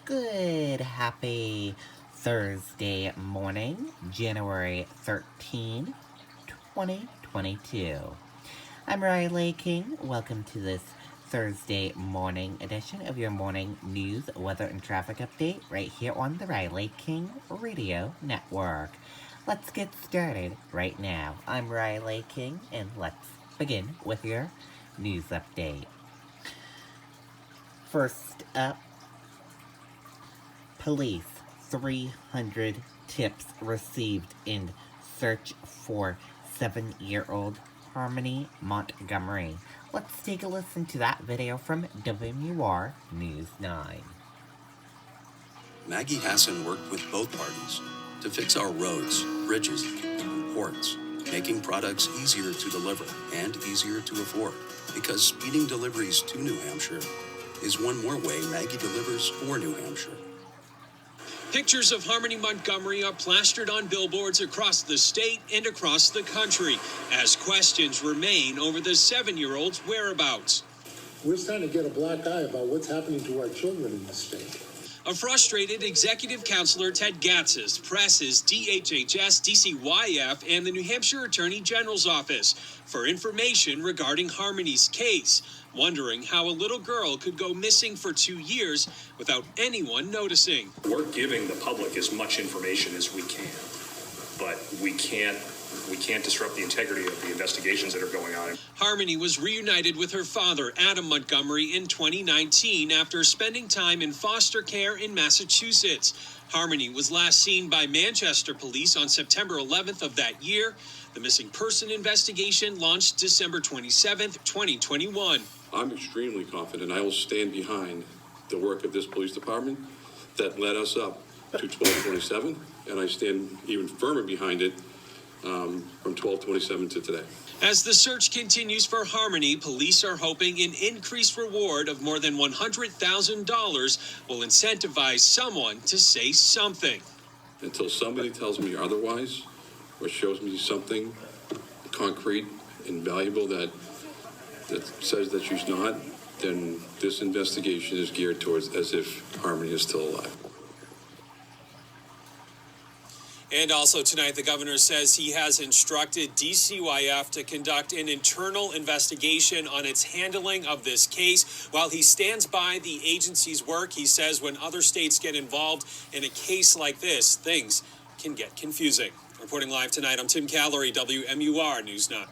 Good, happy Thursday morning, January 13, 2022. I'm Riley King. Welcome to this Thursday morning edition of your morning news, weather, and traffic update right here on the Riley King Radio Network. Let's get started right now. I'm Riley King, and let's begin with your news update. First up, police, 300 tips received in search for 7-year-old Harmony Montgomery. Let's take a listen to that video from WMUR News 9. Maggie Hassan worked with both parties to fix our roads, bridges, and ports, making products easier to deliver and easier to afford. Because speeding deliveries to New Hampshire is one more way Maggie delivers for New Hampshire. Pictures of Harmony Montgomery are plastered on billboards across the state and across the country as questions remain over the 7-year-old's whereabouts. We're starting to get a black eye about what's happening to our children in the state. A frustrated executive counselor Ted Gatsas presses DHHS, DCYF, and the New Hampshire Attorney General's office for information regarding Harmony's case, wondering how a little girl could go missing for 2 years without anyone noticing. We're giving the public as much information as we can, but we can't disrupt the integrity of the investigations that are going on. Harmony was reunited with her father, Adam Montgomery, in 2019 after spending time in foster care in Massachusetts. Harmony was last seen by Manchester police on September 11th of that year. The missing person investigation launched December 27th, 2021. I'm extremely confident I will stand behind the work of this police department that led us up to 1227, and I stand even firmer behind it from 1227 to today. As the search continues for Harmony, police are hoping an increased reward of more than $100,000 will incentivize someone to say something. Until somebody tells me otherwise or shows me something concrete and valuable that says that she's not, then this investigation is geared towards as if Harmony is still alive. And also tonight, the governor says he has instructed DCYF to conduct an internal investigation on its handling of this case. While he stands by the agency's work, he says when other states get involved in a case like this, things can get confusing. Reporting live tonight, I'm Tim Callery, WMUR News 9.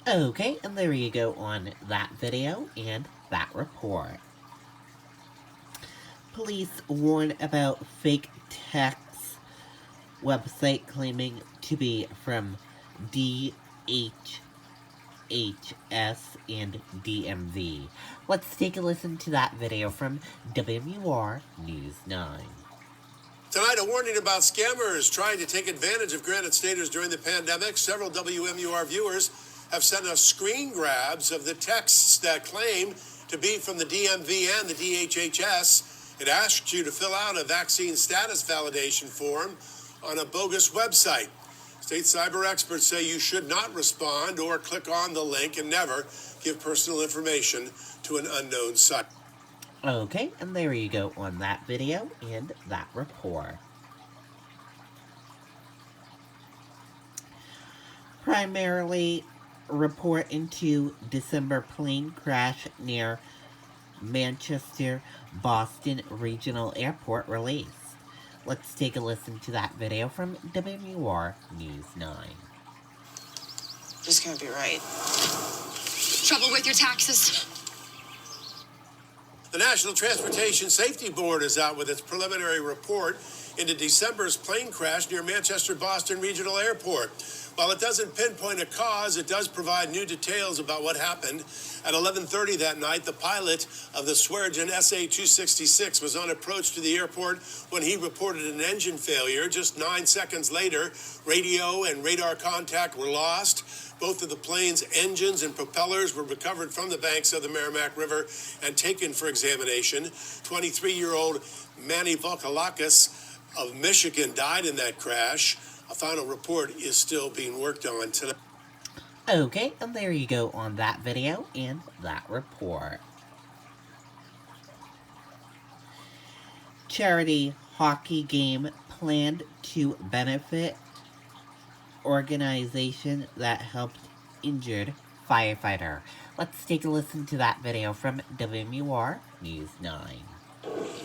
Okay, and there you go on that video and that report. Police warn about fake text website claiming to be from DHHS and DMV. Let's take a listen to that video from WMUR News 9. Tonight, a warning about scammers trying to take advantage of Granite Staters during the pandemic. Several WMUR viewers have sent us screen grabs of the texts that claim to be from the DMV and the DHHS. It asks you to fill out a vaccine status validation form on a bogus website. State cyber experts say you should not respond or click on the link and never give personal information to an unknown site. Okay, and there you go on that video and that report. Primarily report into December plane crash near Manchester Boston Regional Airport released. Let's take a listen to that video from WMUR News 9. This can't be right. Trouble with your taxes. The National Transportation Safety Board is out with its preliminary report into December's plane crash near Manchester Boston Regional Airport. While it doesn't pinpoint a cause, it does provide new details about what happened. At 11:30 that night, the pilot of the Swearingen SA-266 was on approach to the airport when he reported an engine failure. Just 9 seconds later, radio and radar contact were lost. Both of the plane's engines and propellers were recovered from the banks of the Merrimack River and taken for examination. 23-year-old Manny Volkalakis of Michigan died in that crash. A final report is still being worked on tonight. Okay, and there you go on that video and that report. charity hockey game planned to benefit organization that helped injured firefighter. Let's take a listen to that video from WMUR News 9.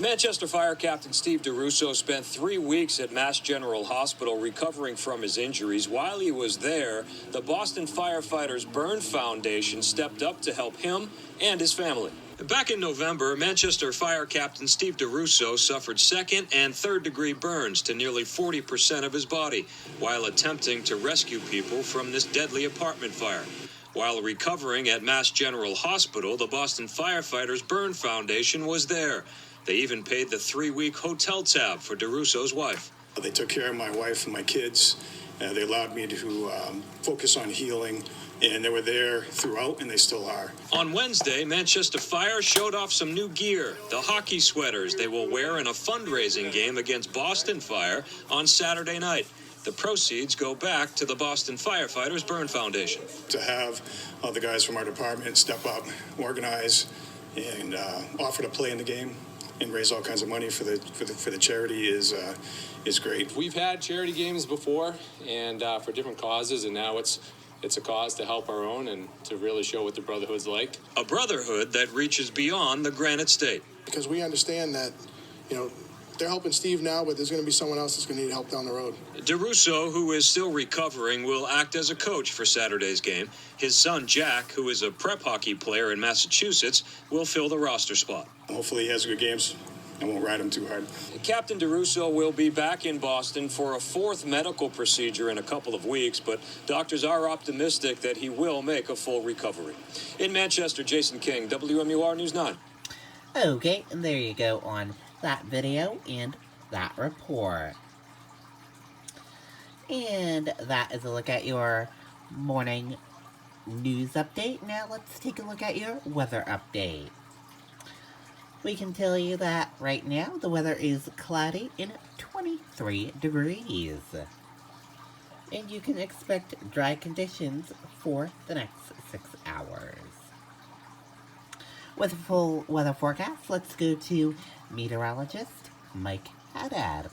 Manchester Fire Captain Steve DeRusso spent 3 weeks at Mass General Hospital recovering from his injuries. While he was there, the Boston Firefighters Burn Foundation stepped up to help him and his family. Back in November, Manchester Fire Captain Steve DeRusso suffered second and third degree burns to nearly 40% of his body while attempting to rescue people from this deadly apartment fire. While recovering at Mass General Hospital, the Boston Firefighters Burn Foundation was there. They even paid the 3-week hotel tab for DeRusso's wife. They took care of my wife and my kids. They allowed me to focus on healing, and they were there throughout, and they still are. On Wednesday, Manchester Fire showed off some new gear, the hockey sweaters they will wear in a fundraising game against Boston Fire on Saturday night. The proceeds go back to the Boston Firefighters Burn Foundation. To have the guys from our department step up, organize, and offer to play in the game and raise all kinds of money for the charity is great. We've had charity games before and for different causes, and now it's a cause to help our own and to really show what the brotherhood's like. A brotherhood that reaches beyond the Granite State. Because we understand that, they're helping Steve now, but there's going to be someone else that's going to need help down the road. DeRusso, who is still recovering, will act as a coach for Saturday's game. His son, Jack, who is a prep hockey player in Massachusetts, will fill the roster spot. Hopefully he has good games. I won't ride him too hard. Captain DeRusso will be back in Boston for a 4th medical procedure in a couple of weeks, but doctors are optimistic that he will make a full recovery. In Manchester, Jason King, WMUR News 9. Okay, and there you go on that video and that report. And that is a look at your morning news update. Now let's take a look at your weather update. We can tell you that right now the weather is cloudy and 23 degrees. And you can expect dry conditions for the next 6 hours. With a full weather forecast, let's go to meteorologist Mike Haddad.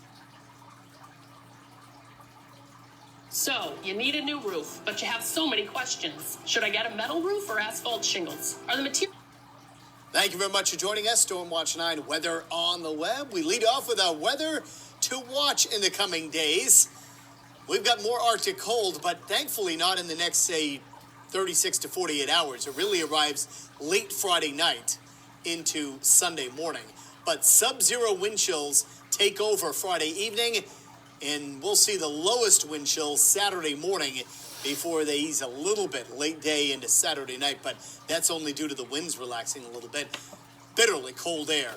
So, you need a new roof, but you have so many questions. Should I get a metal roof or asphalt shingles? Are the materials... Thank you very much for joining us. Stormwatch 9 Weather on the Web. We lead off with our weather to watch in the coming days. We've got more Arctic cold, but thankfully not in the next, say, 36 to 48 hours. It really arrives late Friday night into Sunday morning. But sub-zero wind chills take over Friday evening, and we'll see the lowest wind chills Saturday morning before they ease a little bit late day into Saturday night, but that's only due to the winds relaxing a little bit. Bitterly cold air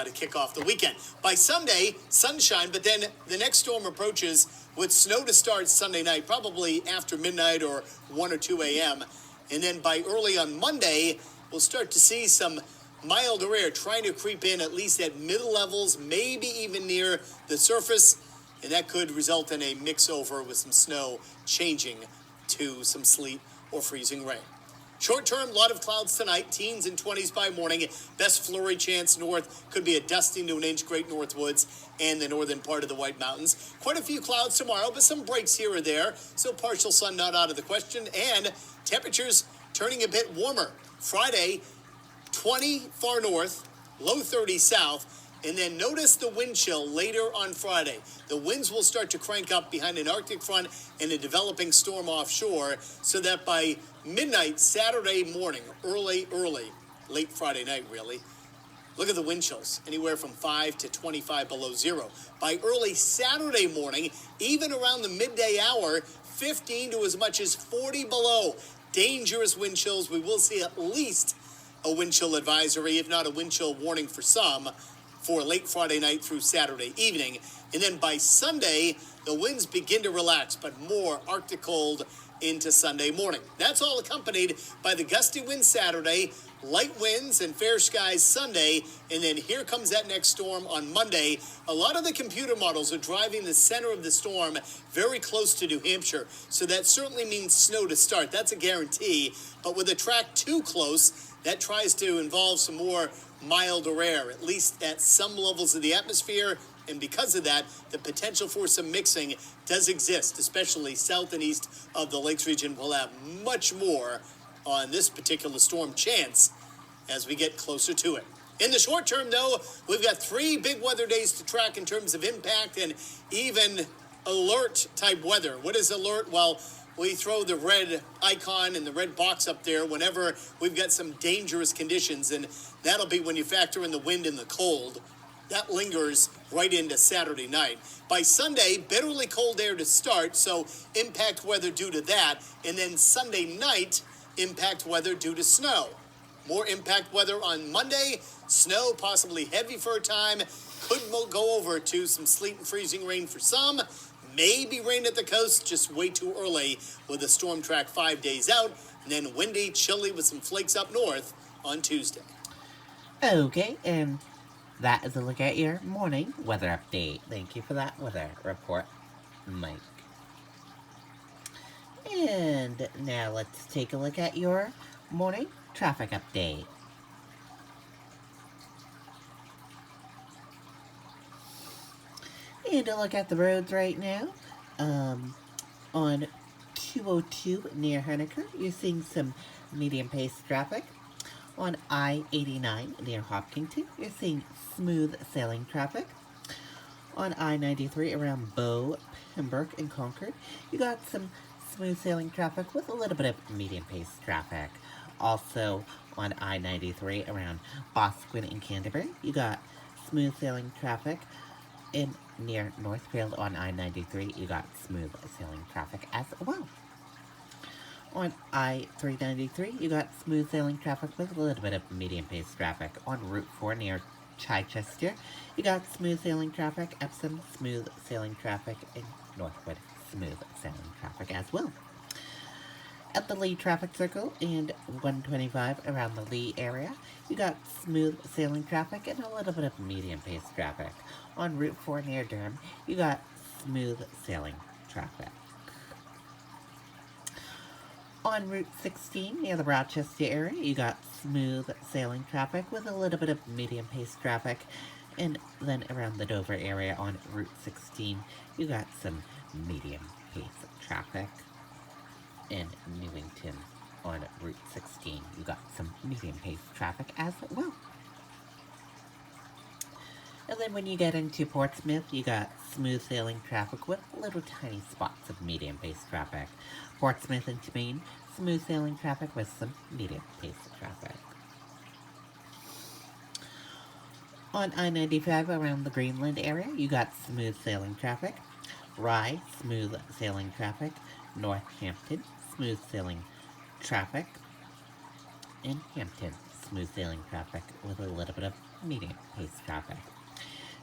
to kick off the weekend. By Sunday, sunshine, but then the next storm approaches with snow to start Sunday night, probably after midnight or 1 or 2 a.m. And then by early on Monday, we'll start to see some milder air trying to creep in at least at middle levels, maybe even near the surface, and that could result in a mix-over with some snow changing to some sleet or freezing rain. Short term, a lot of clouds tonight, teens and 20s by morning. Best flurry chance north, could be a dusting to an inch, Great Northwoods and the northern part of the White Mountains. Quite a few clouds tomorrow, but some breaks here or there, so partial sun not out of the question, and temperatures turning a bit warmer. Friday, 20 far north, low 30 south, and then notice the wind chill later on Friday. The winds will start to crank up behind an Arctic front and a developing storm offshore, so that by midnight Saturday morning, early, late Friday night really, look at the wind chills, anywhere from 5 to 25 below zero. By early Saturday morning, even around the midday hour, 15 to as much as 40 below. Dangerous wind chills. We will see at least a wind chill advisory, if not a wind chill warning for some, for late Friday night through Saturday evening. And then by Sunday, the winds begin to relax, but more Arctic cold into Sunday morning. That's all accompanied by the gusty winds Saturday, light winds and fair skies Sunday, and then here comes that next storm on Monday. A lot of the computer models are driving the center of the storm very close to New Hampshire, so that certainly means snow to start. That's a guarantee, but with a track too close, that tries to involve some more mild or air, at least at some levels of the atmosphere. And because of that, the potential for some mixing does exist, especially south and east of the Lakes region. We'll have much more on this particular storm chance as we get closer to it. In the short term, though, we've got 3 big weather days to track in terms of impact and even alert type weather. What is alert? Well, we throw the red icon and the red box up there whenever we've got some dangerous conditions, and that'll be when you factor in the wind and the cold. That lingers right into Saturday night. By Sunday, bitterly cold air to start, so impact weather due to that, and then Sunday night, impact weather due to snow. More impact weather on Monday, snow possibly heavy for a time, could go over to some sleet and freezing rain for some, maybe rain at the coast, just way too early with a storm track 5 days out, and then windy, chilly with some flakes up north on Tuesday. Okay, and that is a look at your morning weather update. Thank you for that weather report, Mike. And now let's take a look at your morning traffic update. And a look at the roads right now. On 202 near Henniker, you're seeing some medium-paced traffic. On I-89 near Hopkinton, you're seeing smooth sailing traffic. On I-93 around Bow, Pembroke, and Concord, you got some smooth sailing traffic with a little bit of medium-paced traffic. Also, on I-93 around Boscawen and Canterbury, you got smooth sailing traffic. In near Northfield on I-93, you got smooth sailing traffic as well. On I-393, you got smooth sailing traffic with a little bit of medium-paced traffic. On Route 4 near Chichester, you got smooth sailing traffic, Epsom, smooth sailing traffic, and Northwood, smooth sailing traffic as well. At the Lee Traffic Circle and 125 around the Lee area, you got smooth sailing traffic and a little bit of medium-paced traffic. On Route 4 near Durham, you got smooth sailing traffic. On Route 16 near the Rochester area, you got smooth sailing traffic with a little bit of medium-paced traffic. And then around the Dover area on Route 16, you got some medium-paced traffic. In Newington on Route 16, you got some medium-paced traffic as well. And then when you get into Portsmouth, you got smooth sailing traffic with little tiny spots of medium-paced traffic. Portsmouth into Maine, smooth sailing traffic with some medium-paced traffic. On I-95 around the Greenland area, you got smooth sailing traffic. Rye, smooth sailing traffic. Northampton, smooth sailing traffic. In Hampton, smooth sailing traffic with a little bit of medium-paced traffic.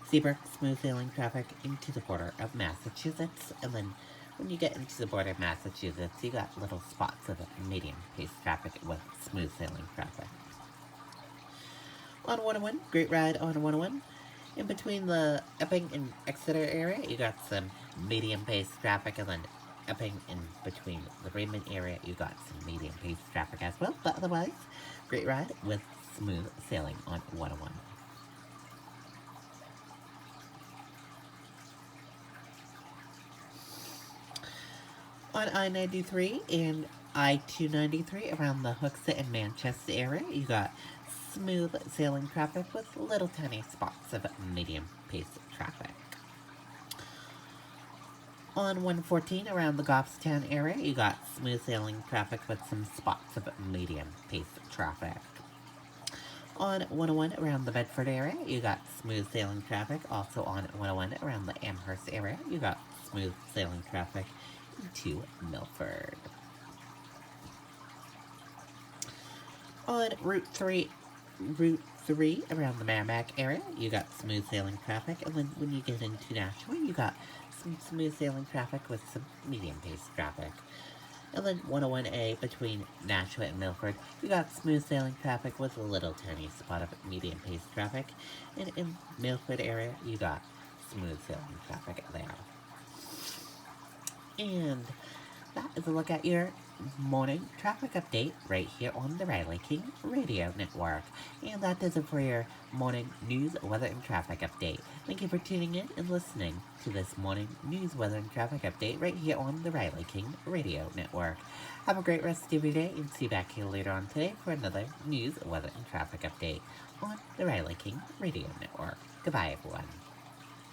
Seabrook, smooth sailing traffic into the border of Massachusetts, and then when you get into the border of Massachusetts, you got little spots of medium-paced traffic with smooth sailing traffic. On 101, great ride on 101. In between the Epping and Exeter area, you got some medium-paced traffic, and then Epping in between the Raymond area, you got some medium-paced traffic as well, but otherwise, great ride with smooth sailing on 101. On I-93 and I-293 around the Hooksett and Manchester area, you got smooth sailing traffic with little tiny spots of medium-paced traffic. On 114 around the Goffstown area, you got smooth sailing traffic with some spots of medium-paced traffic. On 101 around the Bedford area, you got smooth sailing traffic. Also on 101 around the Amherst area, you got smooth sailing traffic into Milford. On Route 3 around the Merrimack area, you got smooth sailing traffic, and then when you get into Nashua, you got some smooth sailing traffic with some medium-paced traffic. And then 101A between Nashua and Milford, you got smooth sailing traffic with a little tiny spot of medium-paced traffic. And in Milford area, you got smooth sailing traffic there. And that is a look at your morning traffic update right here on the Riley King Radio Network. And that does it for your morning news, weather, and traffic update. Thank you for tuning in and listening to this morning news, weather, and traffic update right here on the Riley King Radio Network. Have a great rest of your day and see you back here later on today for another news, weather, and traffic update on the Riley King Radio Network. Goodbye, everyone.